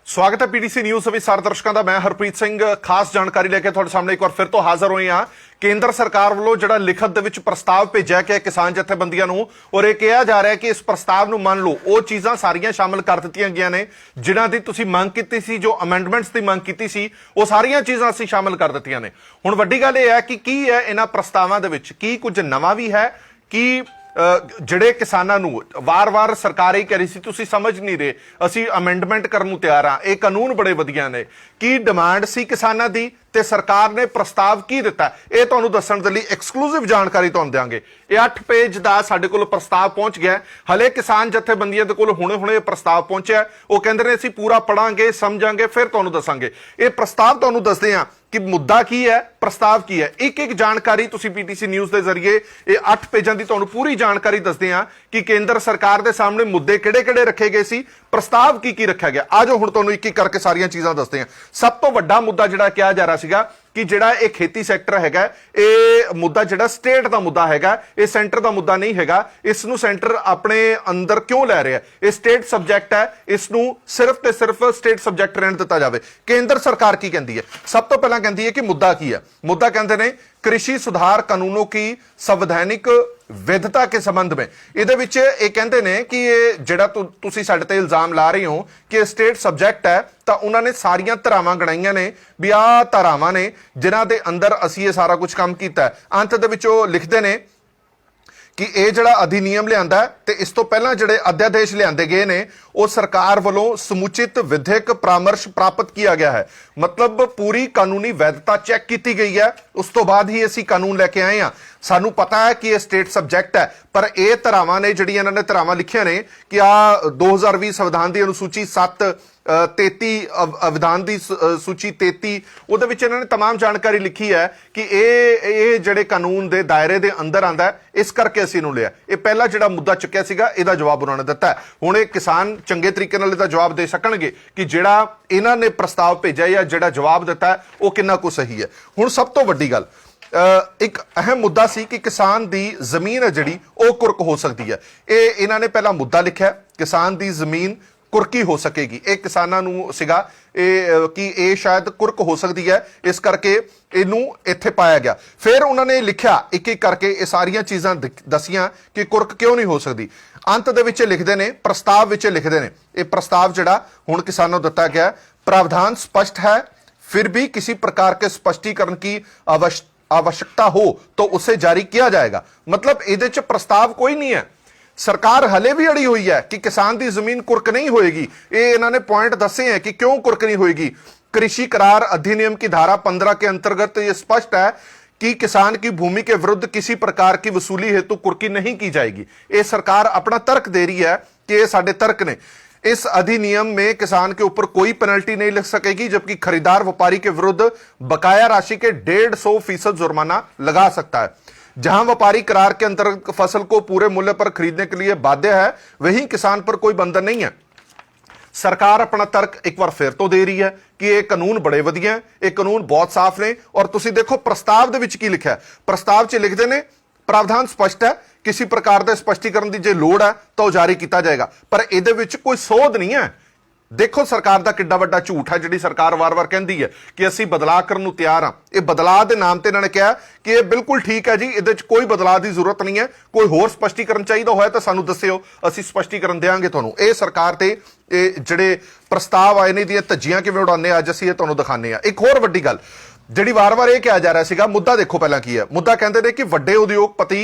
स्वागत है PTC news सभी सारे दर्शकों का। मैं हरप्रीत सिंह खास जानकारी लेके तुहाडे सामने एक बार फिर तो हाजिर होए हां। केंद्र सरकार वालों जिहड़ा लिखत दे विच प्रस्ताव भेजा कि किसान जथेबंदियां नूं और यह कहा जा रहा है कि इस प्रस्ताव नूं मान लो वो चीज़ां सारियां शामिल कर दित्तियां गईयां ने जिन्हां दी तुसीं मंग कीती सी, जो अमेंडमेंट्स की मंग कीती सी वो सारियां चीज़ां असीं शामिल कर दित्तियां ने। हुण वड्डी गल इह है कि की है इन्हां प्रस्तावां दे विच की कुछ नवां भी है कि ਜਿਹੜੇ ਕਿਸਾਨਾਂ ਨੂੰ ਵਾਰ-ਵਾਰ ਸਰਕਾਰ ਹੀ ਕਹ ਰਹੀ ਸੀ ਤੁਸੀਂ ਸਮਝ ਨਹੀਂ ਰਹੇ, ਅਸੀਂ ਅਮੈਂਡਮੈਂਟ ਕਰਨ ਨੂੰ ਤਿਆਰ ਆ, ਇਹ ਕਾਨੂੰਨ ਬੜੇ ਵਧੀਆ ਨੇ। ਕੀ ਡਿਮਾਂਡ ਸੀ ਕਿਸਾਨਾਂ ਦੀ ਤੇ ਸਰਕਾਰ ਨੇ ਪ੍ਰਸਤਾਵ ਕੀ ਦਿੱਤਾ ਇਹ ਤੁਹਾਨੂੰ ਦੱਸਣ ਦੇ ਲਈ ਐਕਸਕਲੂਸਿਵ ਜਾਣਕਾਰੀ ਤੁਹਾਨੂੰ ਦੇਵਾਂਗੇ। ਇਹ 8 ਪੇਜ ਦਾ ਸਾਡੇ ਕੋਲ ਪ੍ਰਸਤਾਵ ਪਹੁੰਚ ਗਿਆ। ਹਲੇ ਕਿਸਾਨ ਜਥੇਬੰਦੀਆਂ ਦੇ ਕੋਲ ਹੁਣੇ-ਹੁਣੇ ਪ੍ਰਸਤਾਵ ਪਹੁੰਚਿਆ। ਉਹ ਕਹਿੰਦੇ ਨੇ ਅਸੀਂ ਪੂਰਾ ਪੜਾਂਗੇ, ਸਮਝਾਂਗੇ, ਫਿਰ ਤੁਹਾਨੂੰ ਦੱਸਾਂਗੇ। ਇਹ ਪ੍ਰਸਤਾਵ ਤੁਹਾਨੂੰ ਦੱਸਦੇ ਆ कि मुद्दा की है, प्रस्ताव की है। एक एक जानकारी तुसी पीटीसी न्यूज़ के जरिए ये 8 पेजां दी तुहानूं पूरी जानकारी दसदे हां कि केंद्र सरकार के सामने मुद्दे किहड़े-किहड़े रखे गए सी, प्रस्ताव की रखा गया। आ जाओ हुण तुहानूं एक एक करके सारियां चीज़ां दसदे हां। सब तो वड्डा मुद्दा जिहड़ा कहा जा रहा सीगा कि जिहड़ा ये खेती सैक्टर हैगा, ये मुद्दा जिहड़ा स्टेट का मुद्दा हैगा, ये सेंटर का मुद्दा नहीं हैगा। इसनूं सेंटर अपने अंदर क्यों लै रहा है? ये स्टेट सबजैक्ट है, इसनूं सिर्फ ते सिर्फ स्टेट सबजैक्ट रहण दिता जावे। केंद्र सरकार की कहती है? सब तो पहला कहती है कि मुद्दा की है। मुद्दा कहते हैं कृषि सुधार कानूनों की संवैधानिक विधता के संबंध में। इहदे विच ये कहते हैं कि ये जिहड़ा तुसीं साडे ते इल्जाम ला रहे हो कि स्टेट सबजैक्ट है, तो उन्होंने सारियां धरावां गणाईयां ने भी आ धरावां ने जिन्हां दे अंदर असीं ये सारा कुछ काम कीता है। अंत दे विच ओह लिखदे ने कि यह जिहड़ा अधिनियम लिआंदा है ते इस तो पहलां जिहड़े अध्यादेश लिआंदे गए ने वो सरकार वालों समुचित विधिक परामर्श प्राप्त किया गया है। मतलब पूरी कानूनी वैधता चैक की गई है, उस तो बाद ही असीं कानून लैके आए हैं। सानू पता है कि यह स्टेट सबजैक्ट है, पर यह धरावां ने जिहड़ियां इन्हां ने धरावां लिखियां ने कि आ 2020 संविधान की अनुसूची 7-33 विधान की सूची 33 ਉਹਦੇ ਵਿੱਚ ਇਹਨਾਂ ਨੇ तमाम जानकारी लिखी है कि ਇਹ ਜਿਹੜੇ ਕਾਨੂੰਨ ਦੇ ਦਾਇਰੇ ਦੇ ਅੰਦਰ ਆਂਦਾ, ਇਸ ਕਰਕੇ ਅਸੀਂ ਇਹਨੂੰ ਲਿਆ। ਇਹ ਪਹਿਲਾ ਜਿਹੜਾ ਮੁੱਦਾ ਚੁੱਕਿਆ ਸੀਗਾ ਇਹਦਾ ਜਵਾਬ ਉਹਨਾਂ ਨੇ ਦਿੱਤਾ। ਹੁਣ ਇਹ ਕਿਸਾਨ ਚੰਗੇ ਤਰੀਕੇ ਨਾਲ ਇਹਦਾ ਜਵਾਬ ਦੇ ਸਕਣਗੇ ਕਿ ਜਿਹੜਾ ਇਹਨਾਂ ਨੇ ਪ੍ਰਸਤਾਵ ਭੇਜਿਆ ਜਾਂ ਜਿਹੜਾ ਜਵਾਬ ਦਿੱਤਾ ਉਹ ਕਿੰਨਾ ਕੁ ਸਹੀ ਹੈ। ਹੁਣ ਸਭ ਤੋਂ ਵੱਡੀ ਗੱਲ एक अहम मुद्दा सी कि किसान दी जमीन है जिहड़ी वो कुर्क हो सकती है। ये इन्हां ने पहला मुद्दा लिखा किसान दी जमीन कुर्की हो सकेगी। ये किसानां नूं सीगा कि ये शायद कुर्क हो सकती है, इस करके इनू इत्थे पाया गया। फिर उन्होंने लिखा एक एक करके ये सारियां चीज़ां दसियां कि कुर्क क्यों नहीं हो सकती। अंत दे विच लिखदे ने, प्रस्ताव विच लिखदे ने, ये प्रस्ताव जिहड़ा हुण किसानों नूं दिता गया, प्रावधान स्पष्ट है, फिर भी किसी प्रकार के स्पष्टीकरण की आवश्यकता हो तो उसे जारी किया जाएगा। मतलब इहदे च प्रस्ताव कोई नहीं है। सरकार हले भी अड़ी हुई है कि किसान की जमीन कुर्क नहीं होएगी। ये इन्होंने पॉइंट दसे हैं कि क्यों कुर्क नहीं होएगी। कृषि करार अधिनियम की धारा 15 के अंतर्गत ये स्पष्ट है कि किसान की भूमि के विरुद्ध किसी प्रकार की वसूली हेतु कुर्की नहीं की जाएगी। ये सरकार अपना तर्क दे रही है कि ये साडे तर्क ने। इस अधिनियम में किसान के ऊपर कोई पेनल्टी नहीं लग सकेगी, जबकि खरीदार व्यापारी के विरुद्ध बकाया राशि के 150% जुर्माना लगा सकता है। जहां व्यापारी करार के अंतर्गत फसल को पूरे मूल्य पर खरीदने के लिए बाध्य है, वहीं किसान पर कोई बंधन नहीं है। सरकार अपना तर्क एक बार फिर तो दे रही है कि ये कानून बड़े वधिया है, ये कानून बहुत साफ ने। और तुसीं देखो प्रस्ताव दे विच की लिखा है। प्रस्ताव च लिखदे ने प्रावधान स्पष्ट है, किसी प्रकार के स्पष्टीकरण की जो लोड़ है तो जारी किया जाएगा, पर इहदे विच कोई सोध नहीं है। देखो सरकार का किड्डा वड्डा झूठ है जिहड़ी सरकार वार-वार कहती है कि असीं बदलाव करन नूं तैयार हां। ये बदलाव के नाम ते इन्होंने कहा कि ये बिल्कुल ठीक है जी, इहदे च कोई बदलाव की जरूरत नहीं है। कोई होर स्पष्टीकरण चाहिए होया तो सानूं दस्सिओ, असीं स्पष्टीकरण देंगे तुहानूं। ये सरकार ते जिहड़े प्रस्ताव आए ने ਦੀਆਂ ਧੱਜੀਆਂ किवें उड़ाने अज असीं ਇਹ तुहानूं दिखाने आ। एक होर वड्डी गल जिहड़ी वार-वार ये कहा जा रहा सीगा, मुद्दा देखो पहला की है। मुद्दा कहते हैं कि वड्डे उद्योगपति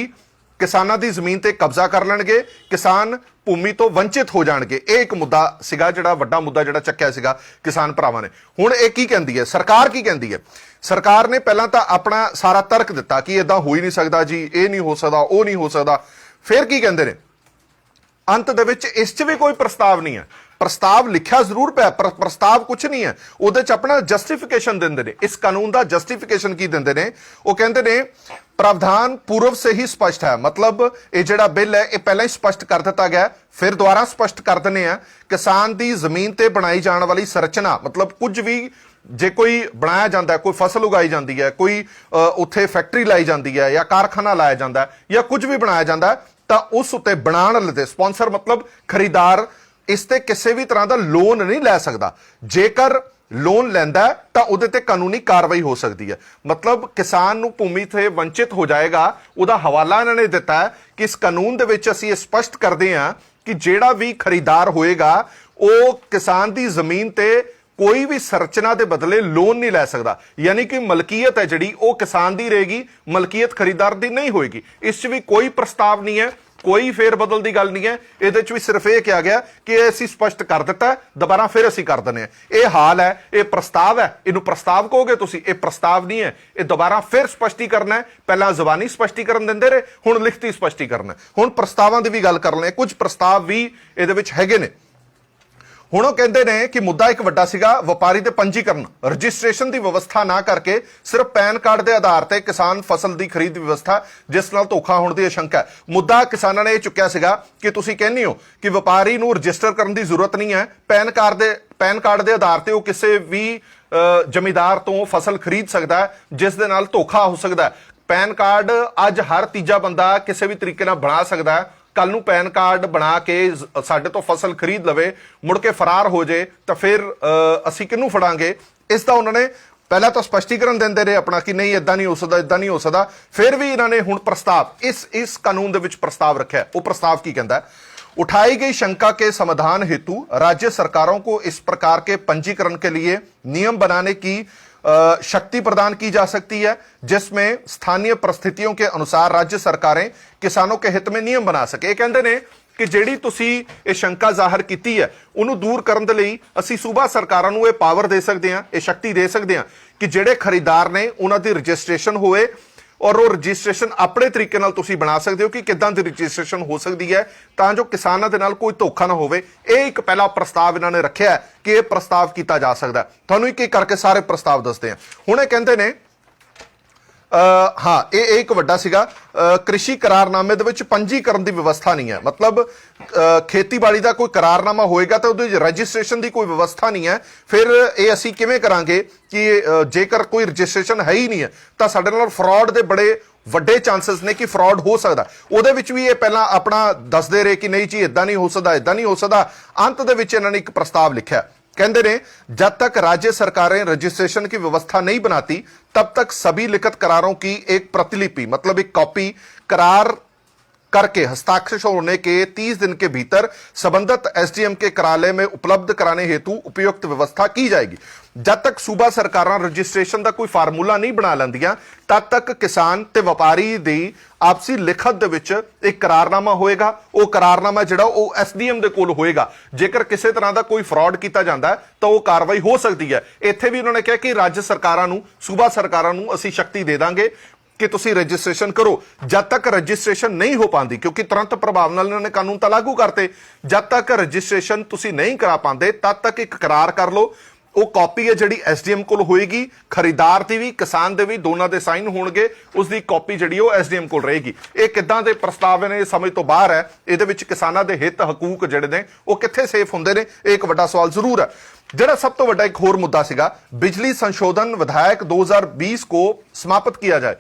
किसानां दी जमीन ते कब्जा कर लैणगे, किसान भूमि तो वंचित हो जाणगे। ये एक मुद्दा सीगा जिहड़ा वड्डा मुद्दा जिहड़ा चक्किया सीगा किसान भरावां ने। हुण ये की कहंदी है सरकार? की कहंदी है सरकार ने? पहलां तां अपना सारा तर्क दिता कि इदां हो ही नहीं सकदा जी, ये नहीं हो सकदा, वो नहीं हो सकदा। फिर की कहंदे ने अंत दे विच इस च भी कोई प्रस्ताव नहीं है। प्रस्ताव लिखा जरूर पिया पर प्रस्ताव कुछ नहीं है। उहदे च अपना जस्टिफिकेशन दिंदे ने। इस कानून का जस्टिफिकेशन की दिंदे ने? वो कहंदे ने प्रावधान पूर्व से ही स्पष्ट है। मतलब ये जिहड़ा बिल है ये पहले ही स्पष्ट कर दिता गया, फिर दोबारा स्पष्ट कर दिंदे आ। किसान की जमीन ते बनाई जाने वाली संरचना, मतलब कुछ भी जे कोई बनाया जाता है, कोई फसल उगाई जाती है, कोई उत्थे फैक्ट्री लाई जाती है या कारखाना लाया जाता है या कुछ भी बनाया जाता है, तो उस उत्ते बनाने लते स्पॉन्सर मतलब खरीदार ਇਸ ਤੇ ਕਿਸੇ ਵੀ ਤਰ੍ਹਾਂ ਦਾ ਲੋਨ ਨਹੀਂ ਲੈ ਸਕਦਾ। ਜੇਕਰ ਲੋਨ ਲੈਂਦਾ ਤਾਂ ਉਹਦੇ ਤੇ ਕਾਨੂੰਨੀ ਕਾਰਵਾਈ ਹੋ ਸਕਦੀ ਹੈ। ਮਤਲਬ ਕਿਸਾਨ ਨੂੰ ਭੂਮੀ ਤੇ ਵੰਚਿਤ ਹੋ ਜਾਏਗਾ। ਉਹਦਾ ਹਵਾਲਾ ਇਹਨਾਂ ਨੇ ਦਿੱਤਾ ਹੈ ਕਿ ਇਸ ਕਾਨੂੰਨ ਦੇ ਵਿੱਚ ਅਸੀਂ ਇਹ ਸਪਸ਼ਟ ਕਰਦੇ ਹਾਂ ਕਿ ਜਿਹੜਾ ਵੀ ਖਰੀਦਾਰ ਹੋਏਗਾ ਉਹ ਕਿਸਾਨ ਦੀ ਜ਼ਮੀਨ ਤੇ ਕੋਈ ਵੀ ਸੰਰਚਨਾ ਦੇ ਬਦਲੇ ਲੋਨ ਨਹੀਂ ਲੈ ਸਕਦਾ। ਯਾਨੀ ਕਿ ਮਲਕੀਅਤ ਹੈ ਜਿਹੜੀ ਉਹ ਕਿਸਾਨ ਦੀ ਰਹੇਗੀ, ਮਲਕੀਅਤ ਖਰੀਦਾਰ ਦੀ ਨਹੀਂ ਹੋਏਗੀ। ਇਸ 'ਚ ਵੀ ਕੋਈ ਪ੍ਰਸਤਾਵ ਨਹੀਂ ਹੈ, ਕੋਈ ਫੇਰ ਬਦਲ ਦੀ ਗੱਲ ਨਹੀਂ ਹੈ। ਇਹਦੇ 'ਚ ਵੀ ਸਿਰਫ ਇਹ ਕਿਹਾ ਗਿਆ ਕਿ ਇਹ ਅਸੀਂ ਸਪਸ਼ਟ ਕਰ ਦਿੱਤਾ, ਦੁਬਾਰਾ ਫਿਰ ਅਸੀਂ ਕਰ ਦਿੰਦੇ ਹਾਂ। ਇਹ ਹਾਲ ਹੈ, ਇਹ ਪ੍ਰਸਤਾਵ ਹੈ। ਇਹਨੂੰ ਪ੍ਰਸਤਾਵ ਕਹੋਗੇ ਤੁਸੀਂ, ਇਹ ਪ੍ਰਸਤਾਵ ਨਹੀਂ ਹੈ, ਇਹ ਦੁਬਾਰਾ ਫਿਰ ਸਪਸ਼ਟੀਕਰਨ ਹੈ। ਪਹਿਲਾਂ ਜ਼ਬਾਨੀ ਸਪਸ਼ਟੀਕਰਨ ਦਿੰਦੇ ਰਹੇ, ਹੁਣ ਲਿਖਤੀ ਸਪਸ਼ਟੀਕਰਨ ਹੈ। ਹੁਣ ਪ੍ਰਸਤਾਵਾਂ ਦੀ ਵੀ ਗੱਲ ਕਰ ਲੈਂਦੇ, ਕੁਝ ਪ੍ਰਸਤਾਵ ਵੀ ਇਹਦੇ ਵਿੱਚ ਹੈਗੇ ਨੇ। ਹੁਣ ਉਹ ਕਹਿੰਦੇ ਨੇ ਕਿ ਮੁੱਦਾ ਇੱਕ ਵੱਡਾ ਸੀਗਾ ਵਪਾਰੀ ਦੇ ਪੰਜੀਕਰਨ, ਰਜਿਸਟ੍ਰੇਸ਼ਨ ਦੀ ਵਿਵਸਥਾ ਨਾ ਕਰਕੇ ਸਿਰਫ ਪੈਨ ਕਾਰਡ ਦੇ ਆਧਾਰ ਤੇ ਕਿਸਾਨ ਫਸਲ ਦੀ ਖਰੀਦ ਵਿਵਸਥਾ, ਜਿਸ ਨਾਲ ਧੋਖਾ ਹੋਣ ਦੀ ਆਸ਼ੰਕਾ ਹੈ। ਮੁੱਦਾ ਕਿਸਾਨਾਂ ਨੇ ਇਹ ਚੁੱਕਿਆ ਸੀਗਾ ਕਿ ਤੁਸੀਂ ਕਹਿੰਦੇ ਹੋ ਕਿ ਵਪਾਰੀ ਨੂੰ ਰਜਿਸਟਰ ਕਰਨ ਦੀ ਜ਼ਰੂਰਤ ਨਹੀਂ ਹੈ, ਪੈਨ ਕਾਰਡ ਦੇ ਆਧਾਰ ਤੇ ਉਹ ਕਿਸੇ ਵੀ ਜ਼ਮੀਂਦਾਰ ਤੋਂ ਫਸਲ ਖਰੀਦ ਸਕਦਾ ਹੈ, ਜਿਸ ਦੇ ਨਾਲ ਧੋਖਾ ਹੋ ਸਕਦਾ ਹੈ। ਪੈਨ ਕਾਰਡ ਅੱਜ ਹਰ ਤੀਜਾ ਬੰਦਾ ਕਿਸੇ ਵੀ ਤਰੀਕੇ ਨਾਲ ਬਣਾ ਸਕਦਾ ਹੈ। ਕੱਲ ਨੂੰ ਪੈਨ ਕਾਰਡ ਬਣਾ ਕੇ ਸਾਡੇ ਤੋਂ ਫਸਲ ਖਰੀਦ ਲਵੇ, ਮੁੜ ਕੇ ਫਰਾਰ ਹੋ ਜੇ ਤਾਂ ਫਿਰ ਅਸੀਂ ਕਿਹਨੂੰ ਫੜਾਂਗੇ? ਇਸ ਦਾ ਉਹਨਾਂ ਨੇ ਪਹਿਲਾਂ ਤਾਂ ਸਪਸ਼ਟੀਕਰਨ ਦਿੰਦੇ ਰਹੇ ਆਪਣਾ ਕਿ ਨਹੀਂ ਇਦਾਂ ਨਹੀਂ ਹੋ ਸਕਦਾ, ਇਦਾਂ ਨਹੀਂ ਹੋ ਸਕਦਾ। ਫਿਰ ਵੀ ਇਹਨਾਂ ਨੇ ਹੁਣ ਪ੍ਰਸਤਾਵ ਇਸ ਕਾਨੂੰਨ ਦੇ ਵਿੱਚ ਪ੍ਰस्ताव रखा। वो प्रस्ताव की कहता है, उठाई गई शंका के समाधान हेतु राज्य सरकारों को इस प्रकार के पंजीकरण के लिए नियम बनाने की शक्ति प्रदान की जा सकती है, जिसमें स्थानीय परिस्थितियों के अनुसार राज्य सरकारें किसानों के हित में नियम बना सके। कहते हैं कि ਜਿਹੜੀ ਤੁਸੀਂ ਇਹ ਸ਼ੰਕਾ ਜ਼ਾਹਰ ਕੀਤੀ ਹੈ ਉਹਨੂੰ ਦੂਰ ਕਰਨ ਦੇ ਲਈ ਅਸੀਂ ਸੂਬਾ ਸਰਕਾਰਾਂ ਨੂੰ ਇਹ ਪਾਵਰ ਦੇ ਸਕਦੇ ਹਾਂ, ਇਹ ਸ਼ਕਤੀ ਦੇ ਸਕਦੇ ਹਾਂ ਕਿ ਜਿਹੜੇ ਖਰੀਦਾਰ ਨੇ ਉਹਨਾਂ ਦੀ ਰਜਿਸਟ੍ਰੇਸ਼ਨ ਹੋਏ ਔਰ ਉਹ ਰਜਿਸਟ੍ਰੇਸ਼ਨ ਆਪਣੇ ਤਰੀਕੇ ਨਾਲ ਤੁਸੀਂ ਬਣਾ ਸਕਦੇ ਹੋ ਕਿ ਕਿੱਦਾਂ ਦੀ ਰਜਿਸਟ੍ਰੇਸ਼ਨ ਹੋ ਸਕਦੀ ਹੈ ਤਾਂ ਜੋ ਕਿਸਾਨਾਂ ਦੇ ਨਾਲ ਕੋਈ ਧੋਖਾ ਨਾ ਹੋਵੇ। ਇਹ ਇੱਕ ਪਹਿਲਾ ਪ੍ਰਸਤਾਵ ਇਹਨਾਂ ਨੇ ਰੱਖਿਆ ਕਿ ਇਹ ਪ੍ਰਸਤਾਵ ਕੀਤਾ ਜਾ ਸਕਦਾ। ਤੁਹਾਨੂੰ ਇੱਕ ਇੱਕ ਕਰਕੇ ਸਾਰੇ ਪ੍ਰਸਤਾਵ ਦੱਸਦੇ ਹਾਂ। ਹੁਣ ਇਹ ਕਹਿੰਦੇ ਨੇ ਹਾਂ ਇਹ ਇੱਕ ਵੱਡਾ ਸੀਗਾ कृषि करारनामे ਦੇ ਵਿੱਚ ਪੰਜੀਕਰਨ ਦੀ ਵਿਵਸਥਾ ਨਹੀਂ ਹੈ। मतलब ਖੇਤੀਬਾੜੀ ਦਾ ਕੋਈ करारनामा ਹੋਏਗਾ ਤਾਂ ਉਹਦੇ ਰਜਿਸਟ੍ਰੇਸ਼ਨ ਦੀ ਕੋਈ ਵਿਵਸਥਾ ਨਹੀਂ ਹੈ। ਫਿਰ ਇਹ ਅਸੀਂ ਕਿਵੇਂ ਕਰਾਂਗੇ ਕਿ ਜੇਕਰ ਕੋਈ ਰਜਿਸਟ੍ਰੇਸ਼ਨ ਹੈ ਹੀ ਨਹੀਂ ਹੈ ਤਾਂ ਸਾਡੇ ਨਾਲ ਫਰਾਡ ਦੇ ਬੜੇ ਵੱਡੇ ਚਾਂਸਸ ਨੇ ਕਿ ਫਰਾਡ ਹੋ ਸਕਦਾ। ਉਹਦੇ ਵਿੱਚ ਵੀ ਇਹ ਪਹਿਲਾਂ ਆਪਣਾ ਦੱਸਦੇ ਰਹੇ ਕਿ ਨਹੀਂ ਜੀ ਇਦਾਂ ਨਹੀਂ ਹੋ ਸਕਦਾ, ਇਦਾਂ ਨਹੀਂ ਹੋ ਸਕਦਾ। ਅੰਤ ਦੇ ਵਿੱਚ ਇਹਨਾਂ ਨੇ ਇੱਕ ਪ੍ਰਸਤਾਵ ਲਿਖਿਆ। कहते ने जब तक राज्य सरकारें रजिस्ट्रेशन की व्यवस्था नहीं बनाती तब तक सभी लिखित करारों की एक प्रतिलिपि मतलब एक कॉपी करार करके हस्ताक्षर होने के 30 दिन के भीतर संबंधित एसडीएम के कार्यालय में उपलब्ध कराने हेतु उपयुक्त व्यवस्था की जाएगी। जब तक सूबा सरकारां रजिस्ट्रेशन का कोई फार्मूला नहीं बना लैंदियां तब तक किसान ते व्यापारी दी आपसी लिखत दे विच एक करारनामा होएगा। वो करारनामा जिहड़ा वो एसडीएम दे कोल होएगा। जेकर किसी तरह का कोई फ्रॉड किया जाता है तो वो कार्रवाई हो सकती है। इत्थे भी उन्होंने कहा कि राज्य सरकारां नूं सूबा सरकारां नूं असीं शक्ति दे दांगे कि तुसी रजिस्ट्रेशन करो। जब तक रजिस्ट्रेशन नहीं हो पाती क्योंकि तुरंत प्रभाव नाल इन्होंने कानून तो लागू करते, जब तक रजिस्ट्रेशन तुसी नहीं करा पाते तब तक एक करार कर लो। वो कॉपी है जिहड़ी एसडीएम कोल होएगी, खरीदार दी भी किसान दे भी दोनों दे साइन होणगे, उसकी कॉपी जिहड़ी वो एसडीएम कोल रहेगी। ये किदां दे प्रस्ताव ने समझ तो बाहर है। इहदे विच किसानां दे हित हकूक जिहड़े ने वो कित्थे सेफ हुंदे ने? एक वड्डा सवाल जरूर है। जिहड़ा सब तो वड्डा एक होर मुद्दा सीगा बिजली संशोधन विधेयक 2020 को समाप्त किया जाए।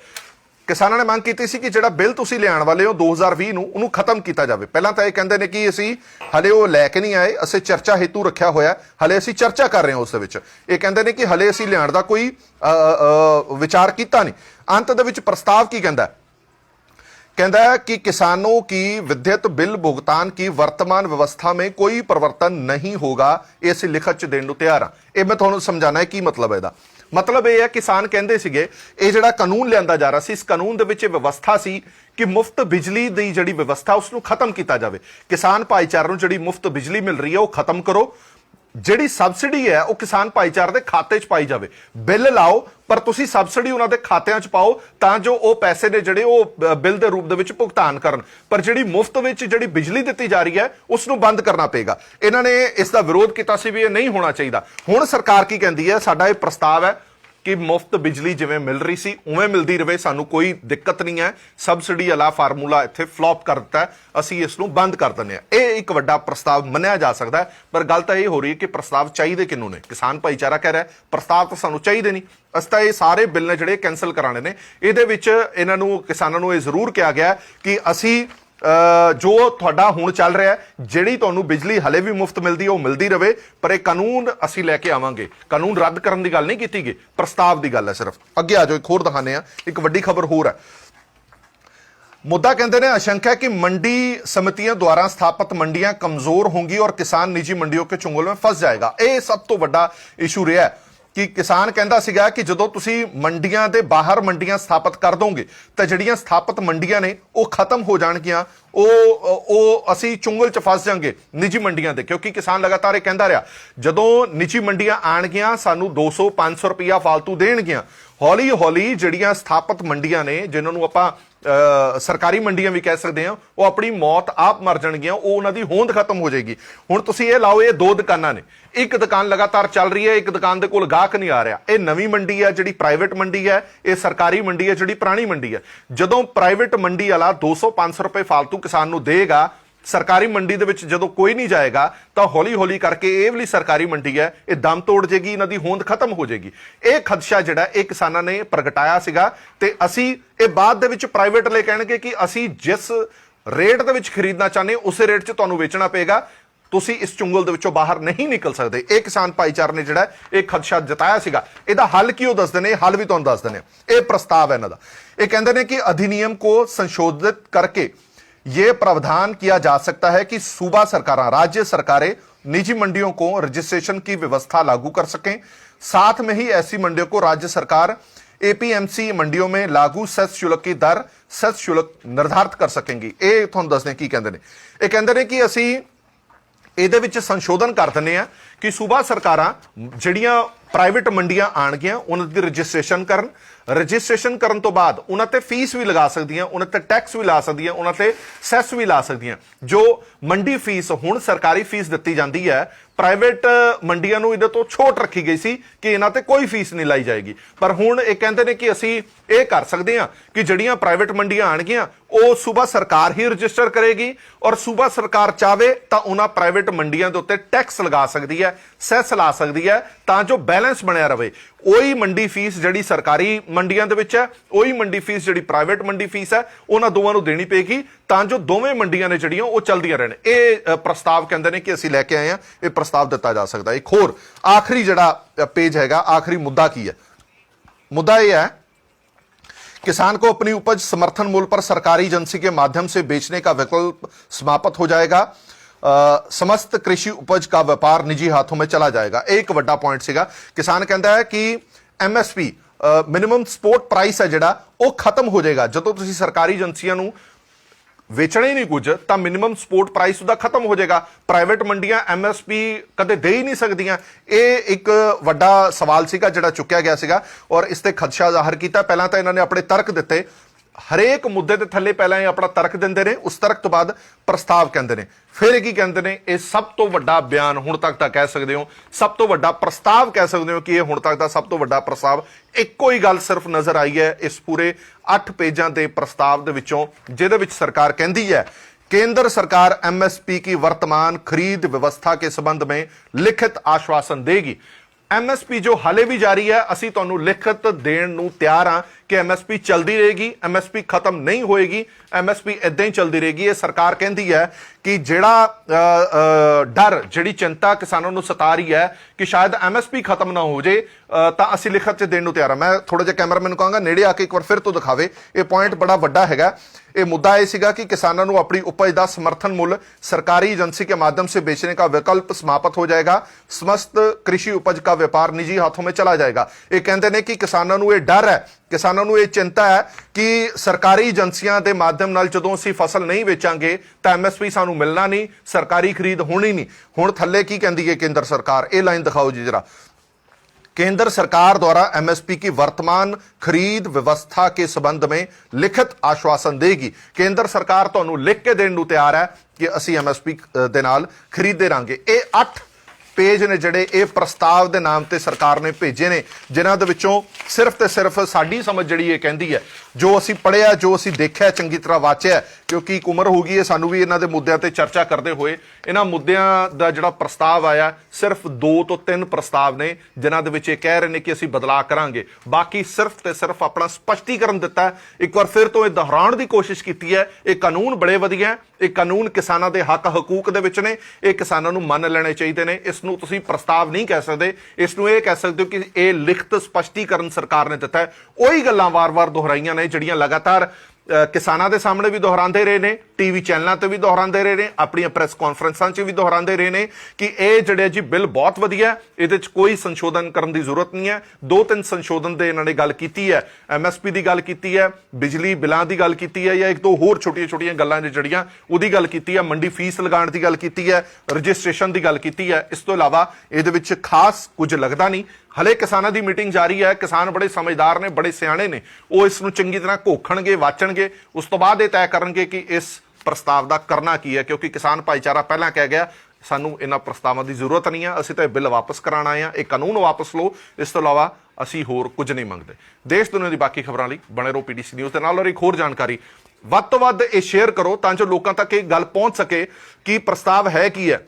किसानों ने मांग की सी कि जिहड़ा बिल तुसीं लियाण वाले हो 2020 ਨੂੰ ਉਹਨੂੰ ਖਤਮ ਕੀਤਾ ਜਾਵੇ। ਪਹਿਲਾਂ ਤਾਂ ਇਹ ਕਹਿੰਦੇ ਨੇ ਕਿ ਅਸੀਂ ਹਲੇ ਉਹ ਲੈ ਕੇ ਨਹੀਂ ਆਏ, ਅਸੀਂ ਚਰਚਾ हेतु ਰੱਖਿਆ ਹੋਇਆ, ਹਲੇ ਅਸੀਂ ਚਰਚਾ ਕਰ ਰਹੇ ਹਾਂ ਉਸ ਦੇ ਵਿੱਚ। ਇਹ ਕਹਿੰਦੇ ਨੇ ਕਿ ਹਲੇ ਅਸੀਂ ਲਿਆਣ ਦਾ ਕੋਈ ਵਿਚਾਰ ਕੀਤਾ ਨਹੀਂ। ਅੰਤ ਦੇ ਵਿੱਚ ਪ੍ਰਸਤਾਵ ਕੀ ਕਹਿੰਦਾ ਹੈ? कहता है कि किसानों की विद्युत बिल भुगतान की वर्तमान व्यवस्था में कोई परिवर्तन नहीं होगा। ये ਅਸੀਂ ਲਿਖਤ ਚ ਦੇਣ ਨੂੰ ਤਿਆਰ ਹਾਂ। ਇਹ ਮੈਂ ਤੁਹਾਨੂੰ ਸਮਝਾਣਾ ਹੈ ਕੀ ਮਤਲਬ ਹੈ ਇਹਦਾ। मतलब यह है किसान कहते ਸੀਗੇ ਇਹ ਜਿਹੜਾ ਕਾਨੂੰਨ ਲਿਆਂਦਾ ਜਾ ਰਿਹਾ ਸੀ, ਇਸ ਕਾਨੂੰਨ ਦੇ ਵਿੱਚ ਇਹ ਵਿਵਸਥਾ ਸੀ ਕਿ ਮੁਫਤ ਬਿਜਲੀ ਦੀ ਜਿਹੜੀ ਵਿਵਸਥਾ ਉਸ ਨੂੰ ਖਤਮ ਕੀਤਾ ਜਾਵੇ। ਕਿਸਾਨ ਭਾਈਚਾਰੇ ਨੂੰ ਜਿਹੜੀ ਮੁਫਤ ਬਿਜਲੀ ਮਿਲ ਰਹੀ ਹੈ ਉਹ ਖਤਮ ਕਰੋ। ਜਿਹੜੀ ਸਬਸਿਡੀ ਹੈ ਉਹ ਕਿਸਾਨ ਭਾਈਚਾਰੇ ਦੇ ਖਾਤੇ 'ਚ ਪਾਈ ਜਾਵੇ। ਬਿੱਲ ਲਾਓ ਪਰ ਤੁਸੀਂ ਸਬਸਿਡੀ ਉਹਨਾਂ ਦੇ ਖਾਤਿਆਂ 'ਚ ਪਾਓ ਤਾਂ ਜੋ ਉਹ ਪੈਸੇ ਨੇ ਜਿਹੜੇ ਉਹ ਬਿੱਲ ਦੇ ਰੂਪ ਦੇ ਵਿੱਚ ਭੁਗਤਾਨ ਕਰਨ। ਪਰ ਜਿਹੜੀ ਮੁਫਤ ਵਿੱਚ ਜਿਹੜੀ ਬਿਜਲੀ ਦਿੱਤੀ ਜਾ ਰਹੀ ਹੈ ਉਸ ਨੂੰ ਬੰਦ ਕਰਨਾ ਪਏਗਾ। ਇਹਨਾਂ ਨੇ ਇਸ ਦਾ ਵਿਰੋਧ ਕੀਤਾ ਸੀ ਵੀ ਇਹ ਨਹੀਂ ਹੋਣਾ ਚਾਹੀਦਾ। ਹੁਣ ਸਰਕਾਰ ਕੀ ਕਹਿੰਦੀ ਹੈ? ਸਾਡਾ ਇਹ ਪ੍ਰਸਤਾਵ ਹੈ कि मुफ्त बिजली जिवें मिल रही सी उवें मिलती रहे, सानू कोई दिक्कत नहीं है। सबसिडी वाला फार्मूला इत्थे फ्लॉप कर दिता है, असीं इस नूं बंद कर दिंदे हां। ये एक वड्डा प्रस्ताव मन्निया जा सकता है। पर गल तां ये हो रही है कि प्रस्ताव चाहिए किनूं ने? किसान भाईचारा कह रहा है प्रस्ताव तो सानू चाहिए नहीं, असीं तां ये सारे बिल ने जिहड़े कैंसल कराने ने। इहदे विच इन्हां नूं किसानां नूं ये जरूर कहा गया कि असीं ਜੋ ਤੁਹਾਡਾ ਹੁਣ ਚੱਲ ਰਿਹਾ ਜਿਹੜੀ ਤੁਹਾਨੂੰ ਬਿਜਲੀ ਹਲੇ ਵੀ ਮੁਫਤ ਮਿਲਦੀ ਹੈ ਉਹ ਮਿਲਦੀ ਰਵੇ, ਪਰ ਇਹ ਕਾਨੂੰਨ ਅਸੀਂ ਲੈ ਕੇ ਆਵਾਂਗੇ। ਕਾਨੂੰਨ ਰੱਦ ਕਰਨ ਦੀ ਗੱਲ ਨਹੀਂ ਕੀਤੀ ਗਈ, ਪ੍ਰਸਤਾਵ ਦੀ ਗੱਲ ਹੈ ਸਿਰਫ। ਅੱਗੇ ਆ ਜਾਓ, ਇੱਕ ਹੋਰ ਦਿਖਾਉਂਦੇ ਆ, ਇੱਕ ਵੱਡੀ ਖਬਰ ਹੋਰ ਹੈ। मुद्दा कहते हैं आशंका है कि मंडी समितियों द्वारा स्थापित मंडियां कमजोर होंगी और किसान निजी मंडियों के चुंगल में फंस जाएगा। यह सब तो बड़ा इशू रहा है कि किसान कहता सीगा कि जो तुसी मंडियां दे बाहर मंडियां स्थापित कर दोगे तो जिहड़ियां स्थापित मंडियां ने वो खत्म हो जाणगियां, असी चुंगल च फस जांगे निजी मंडियां दे। क्योंकि किसान लगातार ये कहता रहा जदों निजी मंडियां आणगियां सानू 200-500 रुपया फालतू देणगियां, हौली हौली जिहड़ियां स्थापित मंडियां ने जिन्हां नूं आपां सरकारी मंडियां भी कह सकते हैं, वो अपनी मौत आप मर जाएगियां, वो उन्होंने होंद खत्म हो जाएगी। हुण तुसीं ये लाओ, ये दो दुकानां ने, एक दुकान लगातार चल रही है, एक दुकान दे कोल गाहक नहीं आ रहा। ये नवी मंडी है जिहड़ी प्राइवेट मंडी है, ये सरकारी मंडी है जिहड़ी पुरानी मंडी है। जदों प्राइवेट मंडी वाला 200-500 रुपए फालतू किसान नूं देगा, सरकारी मंडी दे विच जदों कोई नहीं जाएगा तो हौली हौली करके ये वाली सरकारी मंडी है ये दम तोड़ जाएगी, इन्हां दी होंद खत्म हो जाएगी। ये खदशा जिहड़ा ये किसानां ने प्रगटाया सीगा ते असी ये बाद दे विच प्राइवेट वाले कहणगे कि असी जिस रेट दे विच खरीदना चाहते उस रेट च तुहानूं वेचना पेगा, तुसी इस चुंगल दे विचों बाहर नहीं निकल सकते। ये किसान भाईचारे ने जिहड़ा एक खदशा जताया सीगा। इहदा हल की दसदे ने, हल भी तुहानूं दस दिंदे ने। ये प्रस्ताव है इन्हां दा। ये कहंदे ने कि अधिनियम को संशोधित करके यह प्रावधान किया जा सकता है कि सूबा सरकारें, राज्य सरकारें निजी मंडियों को रजिस्ट्रेशन की व्यवस्था लागू कर सकें। साथ में ही ऐसी मंडियों को राज्य सरकार एपीएमसी मंडियों में लागू सेस शुल्क की दर, सेस शुल्क निर्धारित कर सकेंगी। ये तुहानूं दसदे की कहंदे ने। ये कहंदे ने कि असी ਇਹਦੇ ਵਿੱਚ ਸੰਸ਼ੋਧਨ ਕਰ ਦਿੰਦੇ ਆ ਕਿ ਸੂਬਾ ਸਰਕਾਰਾਂ ਜਿਹੜੀਆਂ ਪ੍ਰਾਈਵੇਟ ਮੰਡੀਆਂ ਆਣਗੀਆਂ ਉਹਨਾਂ ਦੀ ਰਜਿਸਟ੍ਰੇਸ਼ਨ ਕਰਨ ਤੋਂ ਬਾਅਦ ਉਹਨਾਂ ਤੇ ਫੀਸ ਵੀ ਲਗਾ ਸਕਦੀਆਂ, ਉਹਨਾਂ ਤੇ ਟੈਕਸ ਵੀ ਲਾ ਸਕਦੀਆਂ, ਉਹਨਾਂ ਤੇ ਸੈਸ ਵੀ ਲਾ ਸਕਦੀਆਂ। ਜੋ ਮੰਡੀ ਫੀਸ ਹੁਣ ਸਰਕਾਰੀ ਫੀਸ ਦਿੱਤੀ ਜਾਂਦੀ ਹੈ, ਪ੍ਰਾਈਵੇਟ ਮੰਡੀਆਂ ਨੂੰ ਇਹਦੇ ਤੋਂ ਛੋਟ ਰੱਖੀ ਗਈ ਸੀ ਕਿ ਇਹਨਾਂ ਤੇ ਕੋਈ ਫੀਸ ਨਹੀਂ ਲਾਈ ਜਾਏਗੀ। ਪਰ ਹੁਣ ਇਹ ਕਹਿੰਦੇ ਨੇ ਕਿ ਅਸੀਂ ਇਹ ਕਰ ਸਕਦੇ ਹਾਂ ਕਿ ਜਿਹੜੀਆਂ ਪ੍ਰਾਈਵੇਟ ਮੰਡੀਆਂ ਆਣਗੀਆਂ ਉਹ ਸੂਬਾ ਸਰਕਾਰ ਹੀ ਰਜਿਸਟਰ ਕਰੇਗੀ ਔਰ ਸੂਬਾ ਸਰਕਾਰ ਚਾਹੇ ਤਾਂ ਉਹਨਾਂ ਪ੍ਰਾਈਵੇਟ ਮੰਡੀਆਂ ਦੇ ਉੱਤੇ ਟੈਕਸ ਲਗਾ ਸਕਦੀ ਹੈ, ਸੈਸ ਲਾ ਸਕਦੀ ਹੈ, ਤਾਂ ਜੋ बैलेंस बनया रहे। ਉਹੀ ਮੰਡੀ ਫੀਸ ਜਿਹੜੀ ਸਰਕਾਰੀ ਮੰਡੀਆਂ ਦੇ ਵਿੱਚ ਹੈ, ਉਹੀ ਮੰਡੀ ਫੀਸ ਜਿਹੜੀ ਪ੍ਰਾਈਵੇਟ ਮੰਡੀ ਫੀਸ ਹੈ, ਉਹਨਾਂ ਦੋਵਾਂ ਨੂੰ ਦੇਣੀ ਪਏਗੀ ਤਾਂ ਜੋ ਦੋਵੇਂ ਮੰਡੀਆਂ ਨੇ ਜਿਹੜੀਆਂ ਉਹ ਚੱਲਦੀਆਂ ਰਹਿਣ। ਇਹ ਪ੍ਰਸਤਾਵ ਕਹਿੰਦੇ ਨੇ ਕਿ ਅਸੀਂ ਲੈ ਕੇ ਆਏ ਹਾਂ, ਇਹ ਪ੍ਰਸਤਾਵ ਦਿੱਤਾ ਜਾ ਸਕਦਾ। ਇੱਕ ਹੋਰ ਆਖਰੀ ਜਿਹੜਾ पेज हैगा, आखिरी मुद्दा की है, मुद्दा यह है किसान को अपनी उपज समर्थन मूल्य पर सरकारी एजेंसी के माध्यम से बेचने का विकल्प समाप्त हो जाएगा। समस्त कृषि उपज का व्यापार निजी हाथों में चला जाएगा। एक बड़ा पॉइंट सीगा। किसान कहता है कि MSP मिनिमम सपोर्ट प्राइस है जिहड़ा वो खत्म हो जाएगा जदों तुसीं सरकारी एजेंसियां नूं ਵੇਚਣਾ ਹੀ ਨਹੀਂ ਕੁਝ ਤਾਂ ਮਿਨੀਮਮ ਸਪੋਰਟ ਪ੍ਰਾਈਸ ਉਹਦਾ ਖਤਮ ਹੋ ਜਾਏਗਾ। ਪ੍ਰਾਈਵੇਟ ਮੰਡੀਆਂ MSP ਕਦੇ ਦੇ ਹੀ ਨਹੀਂ ਸਕਦੀਆਂ। ਇਹ ਇੱਕ ਵੱਡਾ ਸਵਾਲ ਸੀਗਾ ਜਿਹੜਾ ਚੁੱਕਿਆ ਗਿਆ ਸੀਗਾ ਔਰ ਇਸ ਤੇ ਖਦਸ਼ਾ ਜ਼ਾਹਰ ਕੀਤਾ। ਪਹਿਲਾਂ ਤਾਂ ਇਹਨਾਂ ਨੇ ਆਪਣੇ ਤਰਕ ਦਿੱਤੇ, ਹਰੇਕ ਮੁੱਦੇ ਦੇ ਥੱਲੇ ਪਹਿਲਾਂ ਇਹ ਆਪਣਾ ਤਰਕ ਦਿੰਦੇ ਨੇ, ਉਸ ਤਰਕ ਤੋਂ ਬਾਅਦ ਪ੍ਰਸਤਾਵ ਕਹਿੰਦੇ ਨੇ, ਫਿਰ ਕੀ ਕਹਿੰਦੇ ਨੇ। ਇਹ ਸਭ ਤੋਂ ਵੱਡਾ ਬਿਆਨ ਹੁਣ ਤੱਕ ਦਾ ਕਹਿ ਸਕਦੇ ਹੋ, ਸਭ ਤੋਂ ਵੱਡਾ ਪ੍ਰਸਤਾਵ ਕਹਿ ਸਕਦੇ ਹੋ ਕਿ ਇਹ ਹੁਣ ਤੱਕ ਦਾ ਸਭ ਤੋਂ ਵੱਡਾ ਪ੍ਰਸਤਾਵ। ਇੱਕੋ ਹੀ ਗੱਲ ਸਿਰਫ ਨਜ਼ਰ ਆਈ ਹੈ ਇਸ ਪੂਰੇ 8 ਪੇਜਾਂ ਦੇ ਪ੍ਰਸਤਾਵ ਦੇ ਵਿੱਚੋਂ, ਜਿਹਦੇ ਵਿੱਚ ਸਰਕਾਰ ਕਹਿੰਦੀ ਹੈ केंद्र सरकार MSP की वर्तमान खरीद व्यवस्था के संबंध में लिखित आश्वासन देगी। MSP जो हाले भी जारी है, असी तुहानू लिखित देण नू तैयार हाँ कि MSP चलती रहेगी, MSP खत्म नहीं होएगी, MSP इदां ही चलती रहेगी। ये सरकार कहती है कि जिहड़ा डर, जिहड़ी चिंता किसानों नू सता रही है कि शायद MSP खत्म ना हो जाए तो असी लिखित च देण नू तैयार हाँ। मैं थोड़ा जिहा कैमरामैन कहूँगा नेड़े आके एक बार फिर तो दिखावे। ये पॉइंट बड़ा वड्डा हैगा। ये मुद्दा यह सीगा कि किसानों को अपनी उपज का समर्थन मूल्य सरकारी एजेंसी के माध्यम से बेचने का विकल्प समाप्त हो जाएगा। समस्त कृषि उपज का व्यापार निजी हाथों में चला जाएगा। ये कहते हैं कि किसानों को यह डर है, किसानों को यह चिंता है कि सरकारी एजेंसियां के माध्यम नाल जदों असीं फसल नहीं बेचांगे तो MSP सानू मिलना नहीं, सरकारी खरीद होनी नहीं। हुण थल्ले की कहती है केंद्र सरकार, ये लाइन दिखाओ जी जरा। केंद्र सरकार द्वारा MSP की वर्तमान खरीद व्यवस्था के संबंध में लिखित आश्वासन देगी। केंद्र सरकार तुहानू लिख के देण नू तैयार है कि असी MSP दे नाल खरीदे रहांगे। ये 8 ਪੇਜ ਨੇ ਜਿਹੜੇ ਇਹ ਪ੍ਰਸਤਾਵ ਦੇ ਨਾਮ ਤੇ ਸਰਕਾਰ ਨੇ ਭੇਜੇ ਨੇ, ਜਿਨ੍ਹਾਂ ਦੇ ਵਿੱਚੋਂ ਸਿਰਫ ਤੇ ਸਿਰਫ ਸਾਡੀ ਸਮਝ ਜਿਹੜੀ ਇਹ ਕਹਿੰਦੀ ਹੈ, ਜੋ ਅਸੀਂ ਪੜ੍ਹਿਆ, ਜੋ ਅਸੀਂ ਦੇਖਿਆ, ਚੰਗੀ ਤਰ੍ਹਾਂ ਵਾਚਿਆ, ਕਿਉਂਕਿ ਇੱਕ ਉਮਰ ਹੋ ਗਈ ਹੈ ਸਾਨੂੰ ਵੀ ਇਹਨਾਂ ਦੇ ਮੁੱਦਿਆਂ ਤੇ ਚਰਚਾ ਕਰਦੇ ਹੋਏ। ਇਹਨਾਂ ਮੁੱਦਿਆਂ ਦਾ ਜਿਹੜਾ ਪ੍ਰਸਤਾਵ ਆਇਆ, ਸਿਰਫ 2 ਤੋਂ 3 ਪ੍ਰਸਤਾਵ ਨੇ ਜਿਨ੍ਹਾਂ ਦੇ ਵਿੱਚ ਇਹ ਕਹਿ ਰਹੇ ਨੇ ਕਿ ਅਸੀਂ ਬਦਲਾਅ ਕਰਾਂਗੇ। ਬਾਕੀ ਸਿਰਫ ਤੇ ਸਿਰਫ ਆਪਣਾ ਸਪਸ਼ਟੀਕਰਨ ਦਿੱਤਾ। ਇੱਕ ਵਾਰ ਫਿਰ ਤੋਂ ਇਹ ਦੁਹਰਾਉਣ ਦੀ ਕੋਸ਼ਿਸ਼ ਕੀਤੀ ਹੈ, ਇਹ ਕਾਨੂੰਨ ਬੜੇ ਵਧੀਆ, ਇਹ ਕਾਨੂੰਨ ਕਿਸਾਨਾਂ ਦੇ ਹੱਕ ਹਕੂਕ ਦੇ ਵਿੱਚ ਨੇ, ਇਹ ਕਿਸਾਨਾਂ ਨੂੰ ਮੰਨ ਲੈਣੇ ਚਾਹੀਦੇ ਨੇ। ਇਸ ਨੂੰ ਤੁਸੀਂ ਪ੍ਰਸਤਾਵ ਨਹੀਂ ਕਹਿ ਸਕਦੇ, ਇਸ ਨੂੰ ਇਹ ਕਹਿ ਸਕਦੇ ਹੋ ਕਿ ਇਹ ਲਿਖਤ ਸਪਸ਼ਟੀਕਰਨ ਸਰਕਾਰ ਨੇ ਦਿੱਤਾ ਹੈ। ਉਹੀ ਗੱਲਾਂ ਵਾਰ-ਵਾਰ ਦੁਹਰਾਈਆਂ ਨੇ ਜਿਹੜੀਆਂ ਲਗਾਤਾਰ ਕਿਸਾਨਾਂ ਦੇ ਸਾਹਮਣੇ ਵੀ ਦੁਹਰਾਉਂਦੇ ਰਹੇ ਨੇ, ਟੀਵੀ ਚੈਨਲਾਂ ਤੇ ਵੀ ਦੁਹਰਾਉਂਦੇ ਰਹੇ ਨੇ, ਆਪਣੀਆਂ ਪ੍ਰੈਸ ਕਾਨਫਰੰਸਾਂ 'ਚ ਵੀ ਦੁਹਰਾਉਂਦੇ ਰਹੇ ਨੇ ਕਿ ਇਹ ਜਿਹੜੇ ਜੀ ਬਿੱਲ ਬਹੁਤ ਵਧੀਆ, ਇਹਦੇ 'ਚ ਕੋਈ ਸੰਸ਼ੋਧਨ ਕਰਨ ਦੀ ਜ਼ਰੂਰਤ ਨਹੀਂ ਹੈ। 2-3 ਸੰਸ਼ੋਧਨ ਦੇ ਇਹਨਾਂ ਨੇ ਗੱਲ ਕੀਤੀ ਹੈ, MSP ਦੀ ਗੱਲ ਕੀਤੀ ਹੈ, ਬਿਜਲੀ ਬਿੱਲਾਂ ਦੀ ਗੱਲ ਕੀਤੀ ਹੈ, ਜਾਂ 1-2 ਹੋਰ ਛੋਟੀਆਂ-ਛੋਟੀਆਂ ਗੱਲਾਂ ਨੇ ਜਿਹੜੀਆਂ ਉਹਦੀ ਗੱਲ ਕੀਤੀ ਹੈ, ਮੰਡੀ ਫੀਸ ਲਗਾਉਣ ਦੀ ਗੱਲ ਕੀਤੀ ਹੈ, ਰਜਿਸਟ੍ਰੇਸ਼ਨ ਦੀ ਗੱਲ ਕੀਤੀ ਹੈ। ਇਸ ਤੋਂ ਇਲਾਵਾ ਇਹਦੇ ਵਿੱਚ ਖਾਸ ਕੁਝ ਲੱਗਦਾ ਨਹੀਂ। ਹਲੇ ਕਿਸਾਨਾਂ ਦੀ ਮੀਟਿੰਗ ਜਾਰੀ ਹੈ, ਕਿਸਾਨ ਬੜੇ ਸਮਝਦਾਰ ਨੇ, ਬੜੇ ਸਿਆਣੇ ਨੇ, ਉਹ ਇਸ ਨੂੰ ਚੰਗੀ ਤਰ੍ਹਾਂ ਘੋਖਣਗੇ, ਵਾਚਣਗੇ, ਉਸ ਤੋਂ ਬਾਅਦ ਇਹ ਤੈਅ ਕਰਨਗੇ ਕਿ ਇਸ ਪ੍ਰਸਤਾਵ ਦਾ ਕਰਨਾ ਕੀ ਹੈ। ਕਿਉਂਕਿ ਕਿਸਾਨ ਭਾਈਚਾਰਾ ਪਹਿਲਾਂ ਕਹਿ ਗਿਆ ਸਾਨੂੰ ਇਹਨਾਂ ਪ੍ਰਸਤਾਵਾਂ ਦੀ ਜ਼ਰੂਰਤ ਨਹੀਂ ਹੈ, ਅਸੀਂ ਤਾਂ ਇਹ ਬਿੱਲ ਵਾਪਸ ਕਰਾਉਣ ਆਏ ਹਾਂ, ਇਹ ਕਾਨੂੰਨ ਵਾਪਸ ਲਓ, ਇਸ ਤੋਂ ਇਲਾਵਾ ਅਸੀਂ ਹੋਰ ਕੁਝ ਨਹੀਂ ਮੰਗਦੇ। ਦੇਸ਼ ਦੁਨੀਆ ਦੀ ਬਾਕੀ ਖਬਰਾਂ ਲਈ ਬਣੇ ਰਹੋ PTC ਨਿਊਜ਼ ਦੇ ਨਾਲ। ਔਰ ਇੱਕ ਹੋਰ ਜਾਣਕਾਰੀ, ਵੱਧ ਤੋਂ ਵੱਧ ਇਹ ਸ਼ੇਅਰ ਕਰੋ ਤਾਂ ਜੋ ਲੋਕਾਂ ਤੱਕ ਇਹ ਗੱਲ ਪਹੁੰਚ ਸਕੇ ਕਿ ਪ੍ਰਸਤਾਵ ਹੈ ਕੀ ਹੈ।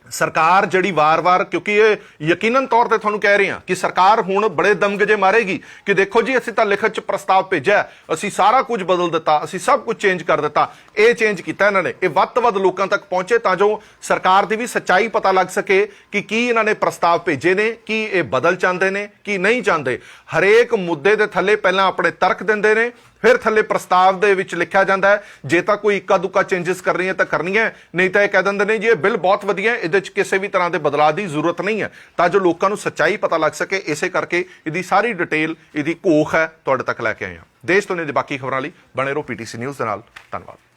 ਸਰਕਾਰ ਜਿਹੜੀ ਵਾਰ-ਵਾਰ, ਕਿਉਂਕਿ ਇਹ ਯਕੀਨਨ ਤੌਰ ਤੇ ਤੁਹਾਨੂੰ ਕਹਿ ਰਹੇ ਹਾਂ ਕਿ ਸਰਕਾਰ ਹੁਣ ਬੜੇ ਦਮਗਜੇ ਮਾਰੇਗੀ ਕਿ ਦੇਖੋ ਜੀ ਅਸੀਂ ਤਾਂ ਲਿਖਤ 'ਚ ਪ੍ਰਸਤਾਵ ਭੇਜਿਆ, ਅਸੀਂ ਸਾਰਾ ਕੁਝ ਬਦਲ ਦਿੱਤਾ, ਅਸੀਂ ਸਭ ਕੁਝ ਚੇਂਜ ਕਰ ਦਿੱਤਾ। ਇਹ ਚੇਂਜ ਕੀਤਾ ਇਹਨਾਂ ਨੇ, ਇਹ ਵੱਧ ਤੋਂ ਵੱਧ ਲੋਕਾਂ ਤੱਕ ਪਹੁੰਚੇ ਤਾਂ ਜੋ ਸਰਕਾਰ ਦੀ ਵੀ ਸੱਚਾਈ ਪਤਾ ਲੱਗ ਸਕੇ ਕਿ ਕੀ ਇਹਨਾਂ ਨੇ ਪ੍ਰਸਤਾਵ ਭੇਜੇ ਨੇ, ਕੀ ਇਹ ਬਦਲ ਚਾਹੁੰਦੇ ਨੇ, ਕੀ ਨਹੀਂ ਚਾਹੁੰਦੇ। ਹਰੇਕ ਮੁੱਦੇ ਦੇ ਥੱਲੇ ਪਹਿਲਾਂ ਆਪਣੇ ਤਰਕ ਦਿੰਦੇ ਨੇ, ਫਿਰ ਥੱਲੇ ਪ੍ਰਸਤਾਵ ਦੇ ਵਿੱਚ ਲਿਖਿਆ ਜਾਂਦਾ ਹੈ ਜੇ ਤਾਂ ਕੋਈ ਇੱਕਾ ਦੁੱਕਾ ਚੇਂਜਸ ਕਰਨੀਆਂ ਤਾਂ ਕਰਨੀਆਂ, ਨਹੀਂ ਤਾਂ ਇਹ ਕਹਿ ਦਿੰਦੇ ਨੇ ਜੀ ਇਹ ਬਿੱਲ ਬਹੁਤ ਵਧੀਆ, ਇਹਦੇ 'ਚ ਕਿਸੇ ਵੀ ਤਰ੍ਹਾਂ ਦੇ ਬਦਲਾਅ ਦੀ ਜ਼ਰੂਰਤ ਨਹੀਂ ਹੈ, ਤਾਂ ਜੋ ਲੋਕਾਂ ਨੂੰ ਸੱਚਾਈ ਪਤਾ ਲੱਗ ਸਕੇ। ਇਸੇ ਕਰਕੇ ਇਹਦੀ ਸਾਰੀ ਡਿਟੇਲ, ਇਹਦੀ ਘੋਖ ਹੈ ਤੁਹਾਡੇ ਤੱਕ ਲੈ ਕੇ ਆਏ ਹਾਂ। ਦੇਸ਼ ਦੁਨੀਆ ਦੀ ਬਾਕੀ ਖਬਰਾਂ ਲਈ ਬਣੇ ਰਹੋ PTC ਨਿਊਜ਼ ਦੇ ਨਾਲ। ਧੰਨਵਾਦ।